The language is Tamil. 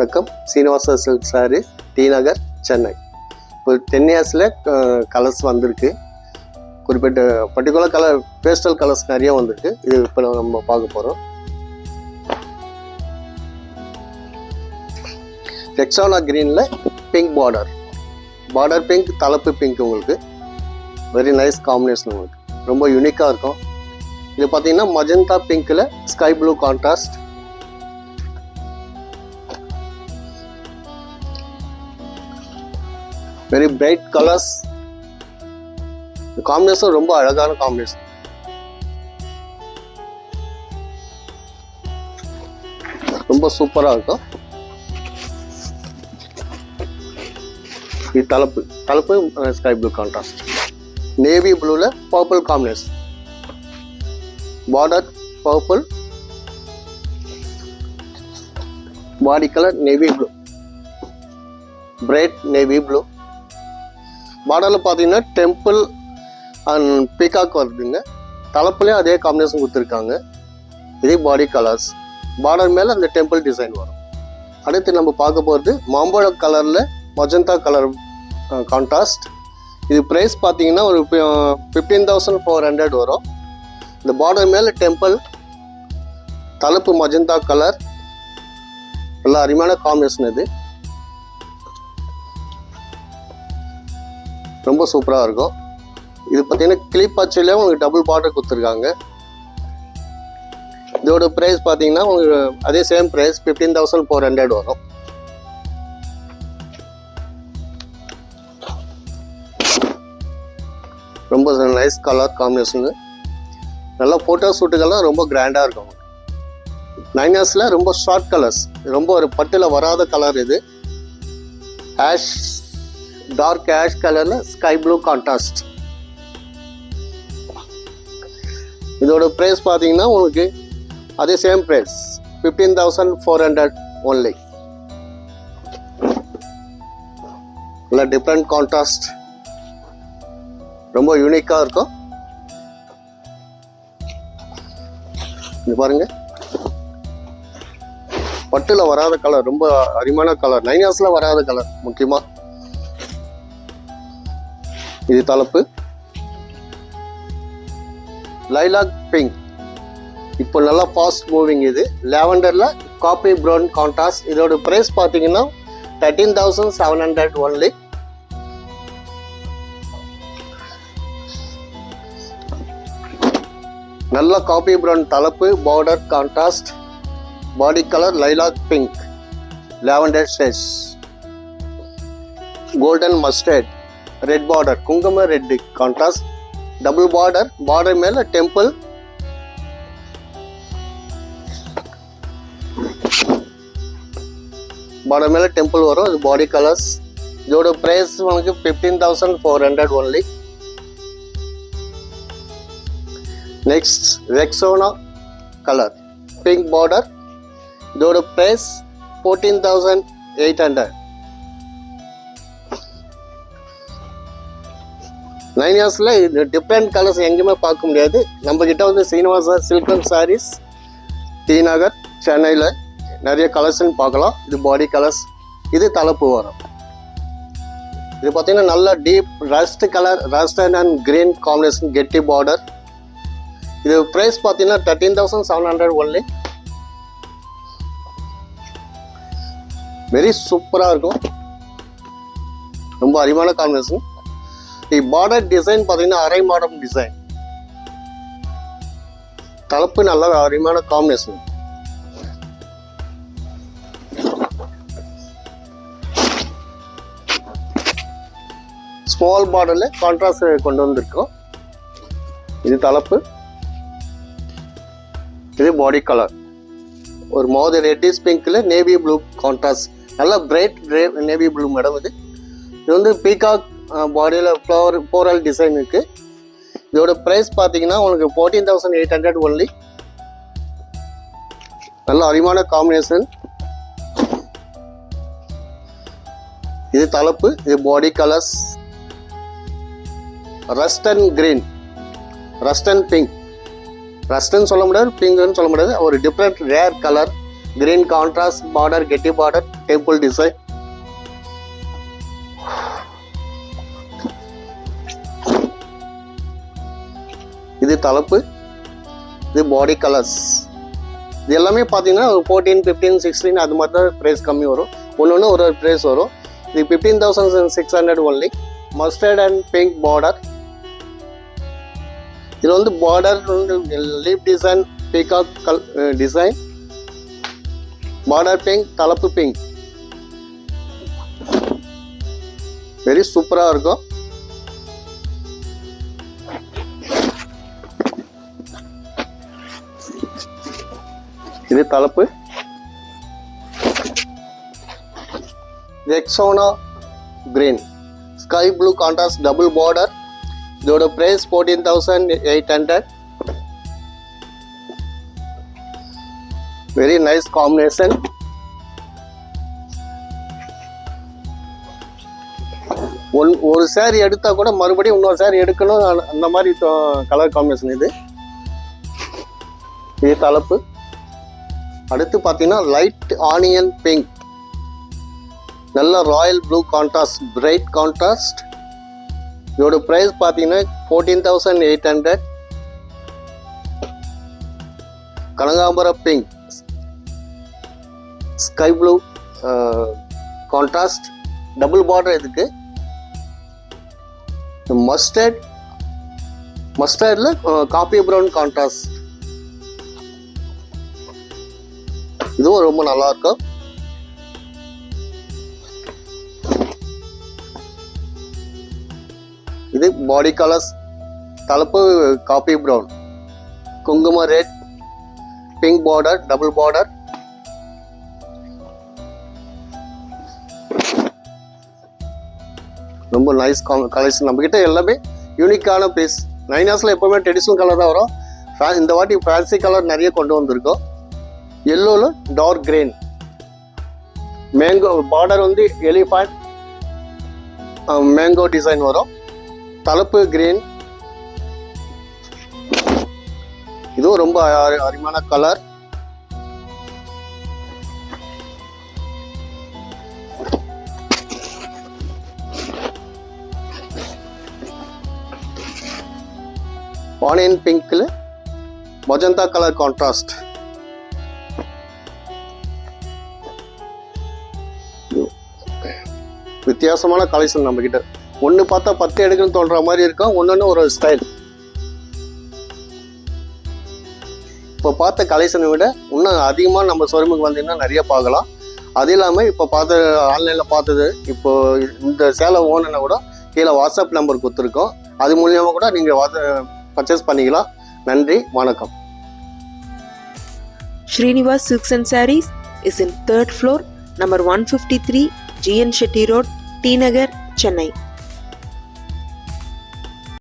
வணக்கம். சீனிவாசா சில்க் சாரி, டி நகர், சென்னை. இப்போ 10 இயர்ஸில் கலர்ஸ் வந்திருக்கு. குறிப்பிட்ட பர்டிகுலர் கலர் பேஸ்டல் கலர்ஸ் நிறைய வந்திருக்கு. இது இப்போ நம்ம பார்க்க போகிறோம். ரெக்ஸானா கிரீனில் பிங்க் பார்டர் பிங்க், தலைப்பு பிங்க். உங்களுக்கு வெரி நைஸ் காம்பினேஷன். உங்களுக்கு ரொம்ப யூனிக்காக இருக்கும். இது பார்த்தீங்கன்னா மஜந்தா பிங்க்கில் sky blue contrast. Very bright colours. Combination ரொம்ப அழகான காம்பினேஷன். ரொம்ப சூப்பராக இருக்கும். இது தலைப்பு ஸ்கை ப்ளூ கான்ட்ராஸ்ட். நேவி ப்ளூல purple combination. Border purple, body colour navy blue, bright navy blue. பார்டரில் பார்த்தீங்கன்னா டெம்பிள் அண்ட் பீகாக் வருதுங்க. தலைப்புலேயும் அதே காம்பினேஷன் கொடுத்துருக்காங்க. இதே பாடி கலர்ஸ். பார்டர் மேலே அந்த டெம்பிள் டிசைன் வரும். அடுத்து நம்ம பார்க்க போகிறது மாம்பழ கலரில் மஜந்தா கலர் கான்ட்ராஸ்ட். இது ப்ரைஸ் பார்த்தீங்கன்னா ஒரு 15,400 வரும். இந்த பார்டர் மேலே டெம்பிள், தலைப்பு மஜந்தா கலர். நல்ல அருமையான காம்பினேஷன். இது ரொம்ப சூப்பராக இருக்கும். இது பார்த்தீங்கன்னா கிளிப் பச்சையிலே உங்களுக்கு டபுள் பார்டர் கொடுத்துருக்காங்க. இதோட ப்ரைஸ் பார்த்தீங்கன்னா உங்களுக்கு அதே சேம் ப்ரைஸ் 15,400 வரும். ரொம்ப நைஸ் கலர் காம்பினேஷனு. நல்லா ஃபோட்டோ ஷூட்டுக்கெல்லாம் ரொம்ப கிராண்டாக இருக்கும். 9 இயர்ஸில் ரொம்ப ஷார்ட் கலர்ஸ். ரொம்ப ஒரு பட்டில் வராத கலர். இது ஆஷ், டார்க் ஆஷ் கலரில் ஸ்கை ப்ளூ கான்ட்ராஸ்ட். இதோட ப்ரைஸ் பார்த்தீங்கன்னா உங்களுக்கு அதே சேம் ப்ரைஸ் 15,400 ஒன்லி. நல்லா டிஃப்ரெண்ட் கான்ட்ராஸ்ட். ரொம்ப யூனிக்காக இருக்கும். இது பாருங்க, பட்டில் வராத கலர். ரொம்ப அருமையான கலர். 9 இயர்ஸில் வராத கலர் முக்கியமாக. இது தலைப்பு லைலாக் பிங்க். இப்போ நல்லா ஃபாஸ்ட் மூவிங். இது லாவெண்டரில் காபி ப்ரௌன் கான்ட்ராஸ்ட். இதோட ப்ரைஸ் பார்த்தீங்கன்னா 13,700 ஒன்லி. நல்ல காபி ப்ரௌன் தலைப்பு, பார்டர் கான்ட்ராஸ்ட், பாடி colour lilac pink, lavender shades, golden mustard, red border, குங்கும ரெட் கான்ட்ராஸ்ட், டபுள் பார்டர் மேல டெம்பிள். பார்டர் மேல டெம்பிள் வரும். இது பாடி கலர்ஸ். இதோட பிரைஸ் உங்களுக்கு 15,400 only. Next Rexona colour pink border. இதோட பிரைஸ் 14,800. 9 இயர்ஸில் இது டிஃப்ரெண்ட் கலர்ஸ் எங்கேயுமே பார்க்க முடியாது. நம்ம கிட்ட வந்து சீனிவாசா சில்க் சாரீஸ், டி நகர், சென்னையில் நிறைய கலர்ஸ்ன்னு பார்க்கலாம். இது பாடி கலர்ஸ். இது தலைப்பு வரும். இது பார்த்தீங்கன்னா நல்ல deep rust colour, rust and green combination, கெட்டி பார்டர். இது ப்ரைஸ் பார்த்தீங்கன்னா 13,700 ஒன்லி. வெரி சூப்பராக இருக்கும். ரொம்ப அருமையான காம்பினேஷன். பார்டர் டிசைன் பார்த்தீங்கன்னா அரை மாடர்ன் டிசைன். தலைப்பு நல்ல அருமையான காம்பினேஷன். ஸ்மால் பார்டர்ல கான்ட்ராஸ்ட் கொண்டு வந்திருக்கோம். இது தலைப்பு. இது பாடி கலர். ஒரு மோத ரெட்டிஷ் பிங்க்ல நேவி ப்ளூ கான்ட்ராஸ்ட். நல்ல பிரைட் நேவி ப்ளூ மேடம். இது வந்து பீகாக் பாடியில் ஃப்ளோரல் டிசைன் இருக்கு. இதோட ப்ரைஸ் பார்த்தீங்கன்னா உங்களுக்கு 14,800 ஒன்லி. நல்ல அருமையான காம்பினேஷன். இது தலைப்பு. இது body colours. Rust and green, rust and pink. ரஸ்ட்னு சொல்ல முடியாது, பிங்க்னு சொல்ல முடியாது. ஒரு different rare colour. Green contrast border, கெட்டி பார்டர், டெம்பிள் டிசைன். இது தலைப்பு, இது பாடி கலர்ஸ். இது எல்லாமே பார்த்தீங்கன்னா ஒரு 14, 15, 16 அது மாதிரி தான் ப்ரைஸ் கம்மி வரும். ஒன்று ஒரு ப்ரைஸ் வரும். இது 15,600 only. Mustard and pink border. இதில் வந்து border leaf design, peacock design, border pink, தலைப்பு பிங்க். வெரி சூப்பராக இருக்கும். இது தலைப்பு. Rexona green, sky blue contrast double border. இதோட பிரைஸ் 14,800. Very nice combination. ஒரு சேரீ எடுத்தா கூட மறுபடியும் இன்னொரு சேரீ எடுக்கணும், அந்த மாதிரி கலர் காம்பினேஷன் இது. இது தலைப்பு. அடுத்து பார்த்தீங்கன்னா லைட் ஆனியன் பிங்க், நல்ல royal blue contrast, bright contrast. இதோட ப்ரைஸ் பார்த்தீங்கன்னா 14,800. கனகாம்பர pink, sky blue contrast, double border. இதுக்கு மஸ்டர்டில் காபி ப்ரௌன் கான்ட்ராஸ்ட். இதுவும் ரொம்ப நல்லா இருக்கும். இது பாடி கலர்ஸ். தலைப்பு காபி ப்ரௌன், குங்கும red, pink border, double border. ரொம்ப நைஸ் கலெக்ஷன். நம்ம கிட்ட எல்லாமே யூனிக்கான பீஸ். நைனாஸ்ல எப்பவுமே ட்ரெடிஷ்னல் கலர் தான் வரும். இந்த வாட்டி ஃபேன்சி கலர் நிறைய கொண்டு வந்திருக்கோம். எல்லோல டார்க் கிரீன், மேங்கோ பார்டர் வந்து எலிஃபண்ட் மேங்கோ டிசைன் வரும். தலைப்பு கிரீன். இதுவும் ரொம்ப அருமையான கலர். ஆனியன் பிங்க்ல மொஜந்தா கலர் கான்ட்ராஸ்ட். வித்தியாசமான கலெக்ஷன் நம்ம கிட்ட. ஒன்று பார்த்தா 10 எடுக்கணும்னு தோன்ற மாதிரி இருக்கும். ஒன்று ஒரு ஸ்டைல். இப்போ பார்த்த கலெக்ஷனை விட இன்னும் அதிகமாக நம்ம ஷோரூமுக்கு வந்தீங்கன்னா நிறைய பார்க்கலாம். அது இல்லாமல் இப்போ ஆன்லைனில் பார்த்தது, இப்போ இந்த சேலை ஓனுன்னா கூட கீழே வாட்ஸ்அப் நம்பர் கொடுத்துருக்கோம். அது மூலியமாக கூட நீங்கள் பர்ச்சேஸ் பண்ணிக்கலாம். நன்றி, வணக்கம். Srinivas Silks and Sarees is in 3rd floor, number 153, GN Shetty Road, T Nagar, Chennai.